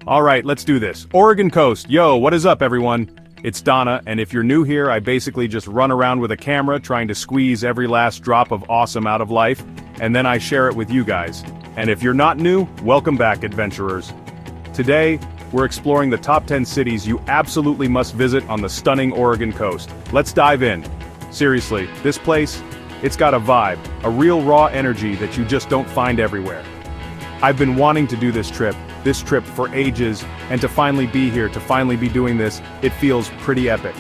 Alright, let's do this. Oregon coast, yo, what is up everyone? It's Donna, and if you're new here, I basically just run around with a camera trying to squeeze every last drop of awesome out of life, and then I share it with you guys. And if you're not new, welcome back, adventurers. Today, we're exploring the top 10 cities you absolutely must visit on the stunning Oregon coast. Let's dive in. Seriously, this place, it's got a vibe, a real raw energy that you just don't find everywhere. I've been wanting to do this trip for ages, and to finally be here, to finally be doing this, it feels pretty epic.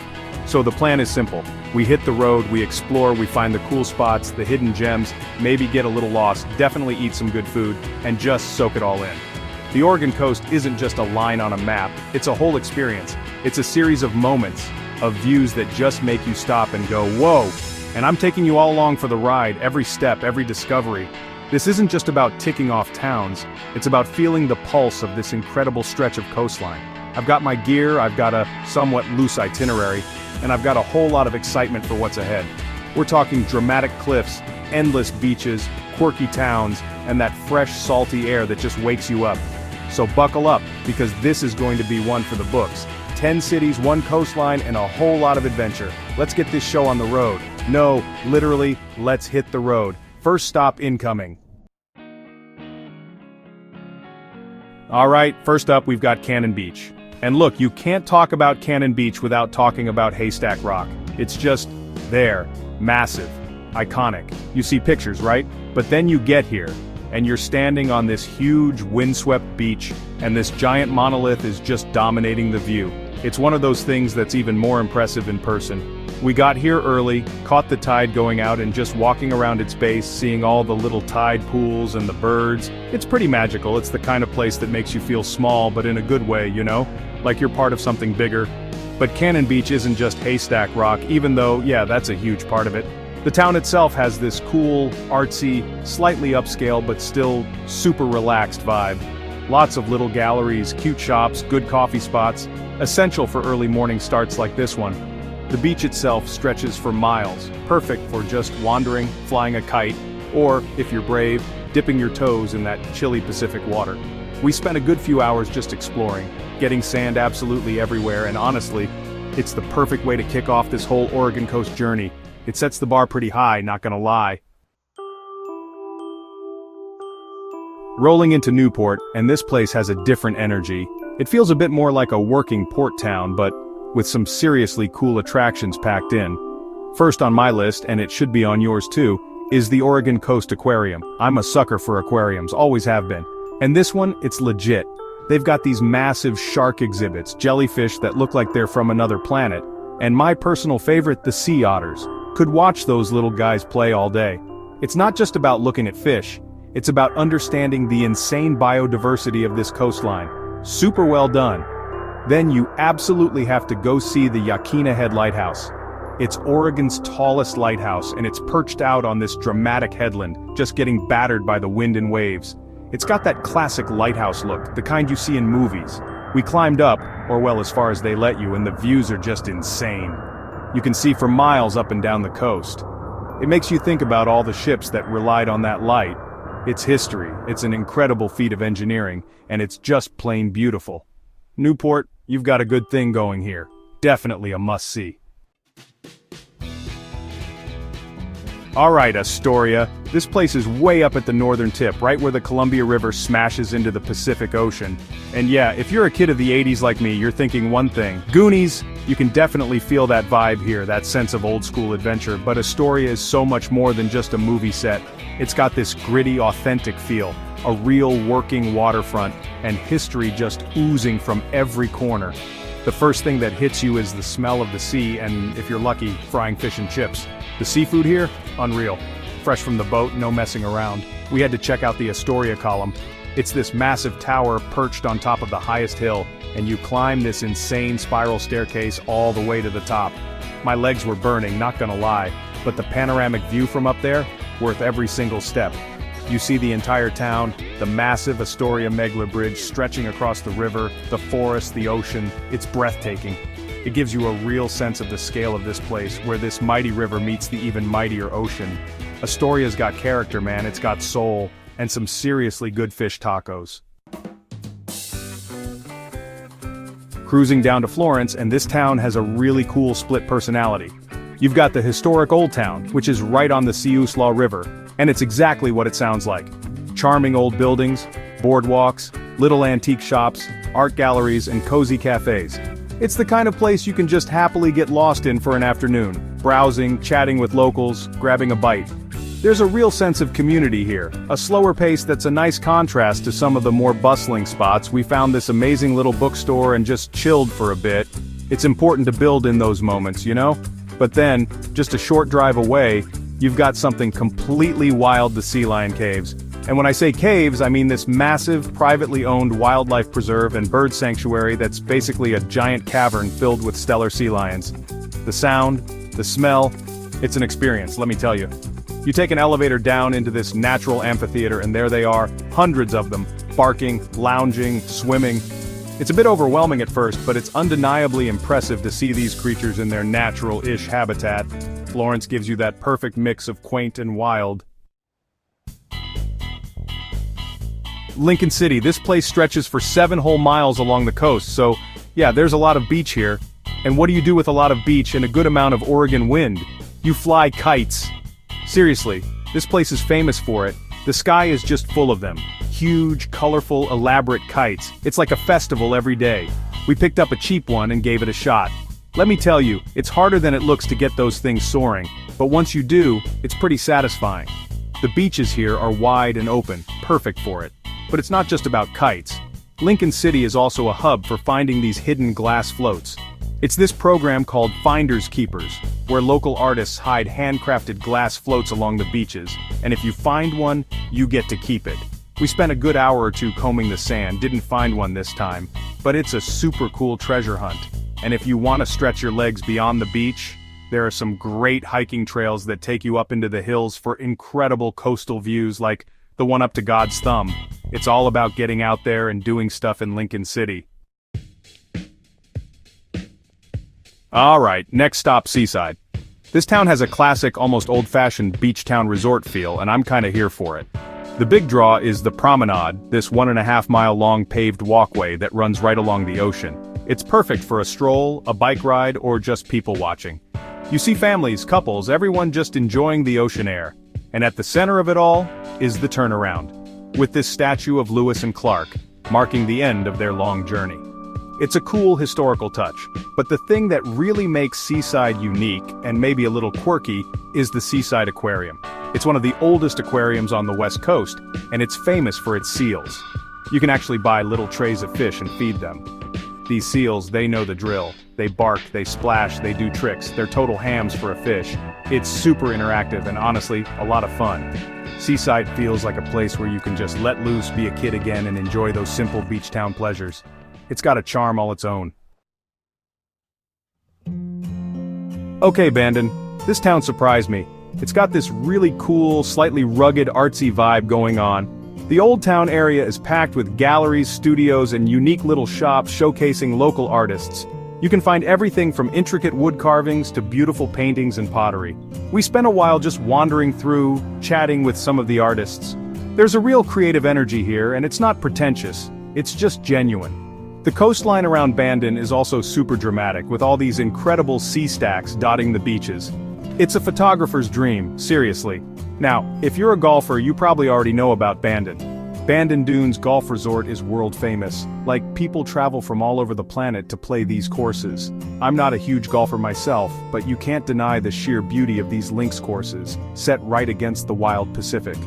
So the plan is simple. We hit the road, we explore, we find the cool spots, the hidden gems, maybe get a little lost, definitely eat some good food, and just soak it all in. The Oregon coast isn't just a line on a map, it's a whole experience. It's a series of moments, of views that just make you stop and go, whoa! And I'm taking you all along for the ride, every step, every discovery. This isn't just about ticking off towns, it's about feeling the pulse of this incredible stretch of coastline. I've got my gear, I've got a somewhat loose itinerary, and I've got a whole lot of excitement for what's ahead. We're talking dramatic cliffs, endless beaches, quirky towns, and that fresh, salty air that just wakes you up. So buckle up, because this is going to be one for the books. 10 cities, 1 coastline, and a whole lot of adventure. Let's get this show on the road. No, literally, let's hit the road. First stop incoming. Alright, first up we've got Cannon Beach. And look, you can't talk about Cannon Beach without talking about Haystack Rock. It's just there, massive, iconic. You see pictures, right? But then you get here, and you're standing on this huge windswept beach, and this giant monolith is just dominating the view. It's one of those things that's even more impressive in person. We got here early, caught the tide going out, and just walking around its base, seeing all the little tide pools and the birds. It's pretty magical. It's the kind of place that makes you feel small, but in a good way, you know? Like you're part of something bigger. But Cannon Beach isn't just Haystack Rock, even though, yeah, that's a huge part of it. The town itself has this cool, artsy, slightly upscale, but still super relaxed vibe. Lots of little galleries, cute shops, good coffee spots, essential for early morning starts like this one. The beach itself stretches for miles, perfect for just wandering, flying a kite, or, if you're brave, dipping your toes in that chilly Pacific water. We spent a good few hours just exploring, getting sand absolutely everywhere, and honestly, it's the perfect way to kick off this whole Oregon coast journey. It sets the bar pretty high, not gonna lie. Rolling into Newport, and this place has a different energy. It feels a bit more like a working port town, but with some seriously cool attractions packed in. First on my list, and it should be on yours too, is the Oregon Coast Aquarium. I'm a sucker for aquariums, always have been. And this one, it's legit. They've got these massive shark exhibits, jellyfish that look like they're from another planet, and my personal favorite, the sea otters. Could watch those little guys play all day. It's not just about looking at fish, it's about understanding the insane biodiversity of this coastline. Super well done. Then you absolutely have to go see the Yaquina Head Lighthouse. It's Oregon's tallest lighthouse, and it's perched out on this dramatic headland, just getting battered by the wind and waves. It's got that classic lighthouse look, the kind you see in movies. We climbed up, or well, as far as they let you, and the views are just insane. You can see for miles up and down the coast. It makes you think about all the ships that relied on that light. It's history, it's an incredible feat of engineering, and it's just plain beautiful. Newport, you've got a good thing going here. Definitely a must-see. Alright, Astoria. This place is way up at the northern tip, right where the Columbia River smashes into the Pacific Ocean. And yeah, if you're a kid of the 80s like me, you're thinking one thing. Goonies! You can definitely feel that vibe here, that sense of old-school adventure, but Astoria is so much more than just a movie set. It's got this gritty, authentic feel, a real working waterfront, and history just oozing from every corner. The first thing that hits you is the smell of the sea, and if you're lucky, frying fish and chips. The seafood here? Unreal. Fresh from the boat, no messing around. We had to check out the Astoria column. It's this massive tower perched on top of the highest hill, and you climb this insane spiral staircase all the way to the top. My legs were burning, not gonna lie, but the panoramic view from up there, worth every single step. You see the entire town, the massive Astoria Megla Bridge stretching across the river, the forest, the ocean. It's breathtaking. It gives you a real sense of the scale of this place, where this mighty river meets the even mightier ocean. Astoria's got character, man, it's got soul, and some seriously good fish tacos. cruising down to Florence, and this town has a really cool split personality. You've got the historic Old Town, which is right on the Siuslaw River, and it's exactly what it sounds like. Charming old buildings, boardwalks, little antique shops, art galleries, and cozy cafes. It's the kind of place you can just happily get lost in for an afternoon, browsing, chatting with locals, grabbing a bite. There's a real sense of community here, a slower pace that's a nice contrast to some of the more bustling spots. We found this amazing little bookstore and just chilled for a bit. It's important to build in those moments, you know? But then, just a short drive away, you've got something completely wild, the Sea Lion Caves. And when I say caves, I mean this massive, privately owned wildlife preserve and bird sanctuary that's basically a giant cavern filled with stellar sea lions. The sound, the smell, it's an experience, let me tell you. You take an elevator down into this natural amphitheater and there they are, hundreds of them, barking, lounging, swimming. It's a bit overwhelming at first, but it's undeniably impressive to see these creatures in their natural-ish habitat. Florence gives you that perfect mix of quaint and wild. Lincoln City, this place stretches for 7 whole miles along the coast, so yeah, there's a lot of beach here. And what do you do with a lot of beach and a good amount of Oregon wind? You fly kites. Seriously, this place is famous for it. The sky is just full of them. Huge, colorful, elaborate kites. It's like a festival every day. We picked up a cheap one and gave it a shot. Let me tell you, it's harder than it looks to get those things soaring, but once you do, it's pretty satisfying. The beaches here are wide and open, perfect for it. But it's not just about kites. Lincoln City is also a hub for finding these hidden glass floats. It's this program called Finders Keepers, where local artists hide handcrafted glass floats along the beaches, and if you find one, you get to keep it. We spent a good hour or two combing the sand, didn't find one this time, but it's a super cool treasure hunt. And if you want to stretch your legs beyond the beach, there are some great hiking trails that take you up into the hills for incredible coastal views like the one up to God's Thumb. It's all about getting out there and doing stuff in Lincoln City. Alright, next stop, Seaside. This town has a classic, almost old-fashioned beach town resort feel, and I'm kinda here for it. The big draw is the promenade, this 1.5-mile long paved walkway that runs right along the ocean. It's perfect for a stroll, a bike ride, or just people watching. You see families, couples, everyone just enjoying the ocean air. And at the center of it all is the turnaround, with this statue of Lewis and Clark, marking the end of their long journey. It's a cool historical touch, but the thing that really makes Seaside unique, and maybe a little quirky, is the Seaside Aquarium. It's one of the oldest aquariums on the West Coast, and it's famous for its seals. You can actually buy little trays of fish and feed them. These seals, they know the drill. They bark, they splash, they do tricks. They're total hams for a fish. It's super interactive and honestly, a lot of fun. Seaside feels like a place where you can just let loose, be a kid again, and enjoy those simple beach town pleasures. It's got a charm all its own. Okay, Bandon, this town surprised me. It's got this really cool, slightly rugged, artsy vibe going on. The Old Town area is packed with galleries, studios, and unique little shops showcasing local artists. You can find everything from intricate wood carvings to beautiful paintings and pottery. We spent a while just wandering through, chatting with some of the artists. There's a real creative energy here, and it's not pretentious. It's just genuine. The coastline around Bandon is also super dramatic, with all these incredible sea stacks dotting the beaches. It's a photographer's dream, seriously. Now, if you're a golfer, you probably already know about Bandon. Bandon Dunes Golf Resort is world famous. Like, people travel from all over the planet to play these courses. I'm not a huge golfer myself, but you can't deny the sheer beauty of these links courses, set right against the wild Pacific.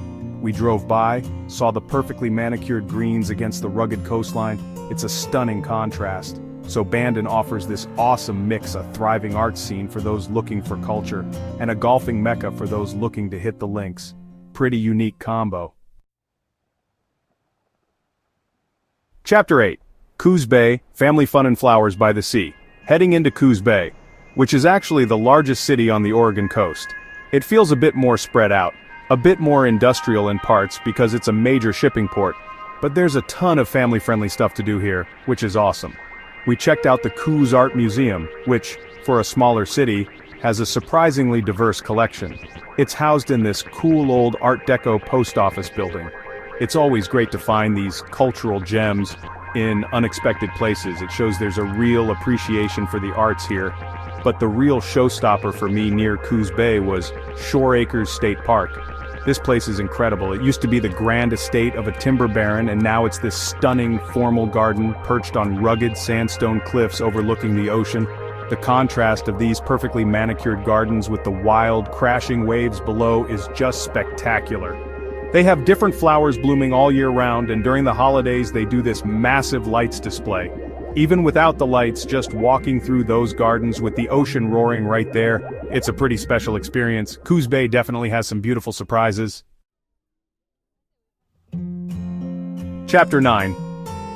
We drove by, saw the perfectly manicured greens against the rugged coastline. It's a stunning contrast. So Bandon offers this awesome mix, a thriving art scene for those looking for culture, and a golfing mecca for those looking to hit the links. Pretty unique combo. Chapter 8. Coos Bay, Family Fun and Flowers by the Sea. Heading into Coos Bay, which is actually the largest city on the Oregon coast. It feels a bit more spread out, a bit more industrial in parts because it's a major shipping port, but there's a ton of family-friendly stuff to do here, which is awesome. We checked out the Coos Art Museum, which, for a smaller city, has a surprisingly diverse collection. It's housed in this cool old Art Deco post office building. It's always great to find these cultural gems, in unexpected places. It shows there's a real appreciation for the arts here. But the real showstopper for me near Coos Bay was Shore Acres State Park. This place is incredible. It used to be the grand estate of a timber baron, and now it's this stunning formal garden perched on rugged sandstone cliffs overlooking the ocean. The contrast of these perfectly manicured gardens with the wild, crashing waves below is just spectacular. They have different flowers blooming all year round, and during the holidays they do this massive lights display. Even without the lights, just walking through those gardens with the ocean roaring right there, it's a pretty special experience. Coos Bay definitely has some beautiful surprises. Chapter 9.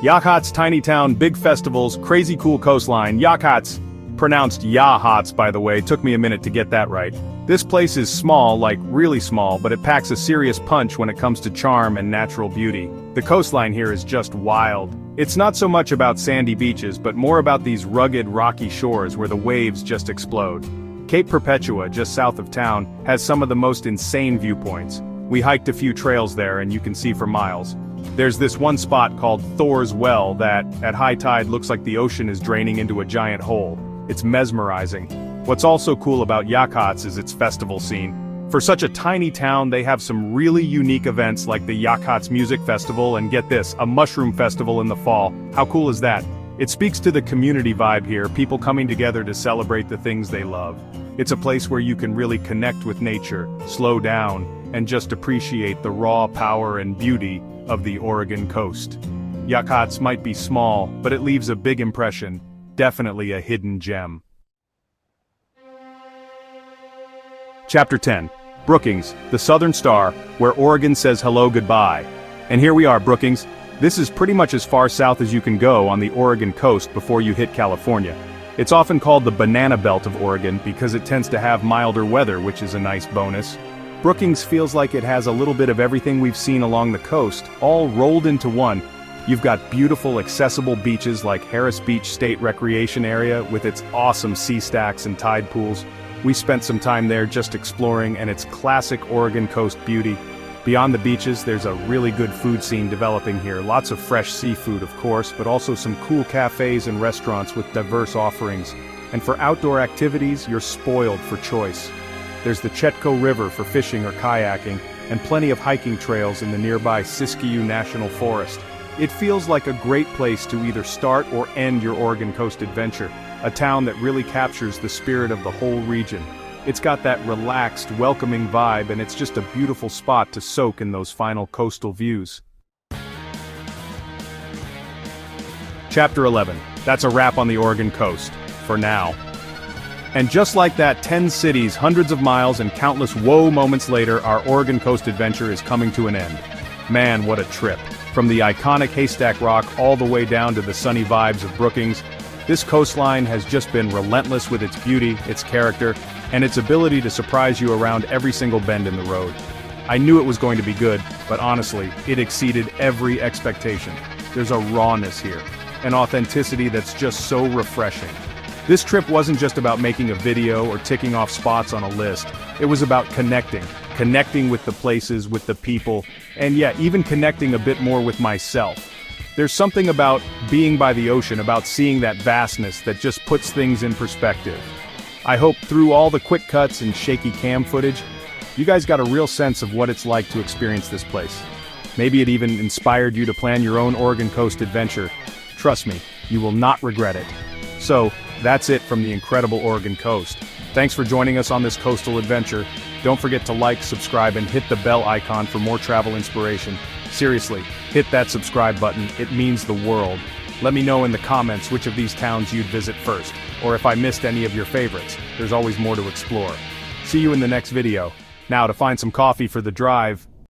Yachats, tiny town, big festivals, crazy cool coastline. Yachats. Pronounced Yachats, by the way, took me a minute to get that right. This place is small, like really small, but it packs a serious punch when it comes to charm and natural beauty. The coastline here is just wild. It's not so much about sandy beaches, but more about these rugged, rocky shores where the waves just explode. Cape Perpetua, just south of town, has some of the most insane viewpoints. We hiked a few trails there and you can see for miles. There's this one spot called Thor's Well that, at high tide, looks like the ocean is draining into a giant hole. It's mesmerizing. What's also cool about Yachats is its festival scene. For such a tiny town, they have some really unique events like the Yachats Music Festival and get this, a mushroom festival in the fall. How cool is that? It speaks to the community vibe here, people coming together to celebrate the things they love. It's a place where you can really connect with nature, slow down, and just appreciate the raw power and beauty of the Oregon coast. Yachats might be small, but it leaves a big impression. Definitely a hidden gem. Chapter 10. Brookings, the southern star, where Oregon says hello goodbye. And here we are, Brookings. This is pretty much as far south as you can go on the Oregon coast before you hit California. It's often called the banana belt of Oregon because it tends to have milder weather, which is a nice bonus. Brookings feels like it has a little bit of everything we've seen along the coast, all rolled into one. You've got beautiful, accessible beaches like Harris Beach State Recreation Area with its awesome sea stacks and tide pools. We spent some time there just exploring, and it's classic Oregon coast beauty. Beyond the beaches, there's a really good food scene developing here. Lots of fresh seafood, of course, but also some cool cafes and restaurants with diverse offerings. And for outdoor activities, you're spoiled for choice. There's the Chetco River for fishing or kayaking, and plenty of hiking trails in the nearby Siskiyou National Forest. It feels like a great place to either start or end your Oregon coast adventure, a town that really captures the spirit of the whole region. It's got that relaxed, welcoming vibe, and it's just a beautiful spot to soak in those final coastal views. Chapter 11. That's a wrap on the Oregon coast, for now. And just like that, 10 cities, hundreds of miles, and countless whoa moments later, our Oregon coast adventure is coming to an end. Man, what a trip. From the iconic Haystack Rock all the way down to the sunny vibes of Brookings, this coastline has just been relentless with its beauty, its character, and its ability to surprise you around every single bend in the road. I knew it was going to be good, but honestly, it exceeded every expectation. There's a rawness here, an authenticity that's just so refreshing. This trip wasn't just about making a video or ticking off spots on a list. It was about connecting with the places, with the people, and yeah, even connecting a bit more with myself. There's something about being by the ocean, about seeing that vastness that just puts things in perspective. I hope through all the quick cuts and shaky cam footage, you guys got a real sense of what it's like to experience this place. Maybe it even inspired you to plan your own Oregon coast adventure. Trust me, you will not regret it. So, that's it from the incredible Oregon coast. Thanks for joining us on this coastal adventure. Don't forget to like, subscribe, and hit the bell icon for more travel inspiration. Seriously, hit that subscribe button, it means the world. Let me know in the comments which of these towns you'd visit first, or if I missed any of your favorites. There's always more to explore. See you in the next video. Now to find some coffee for the drive.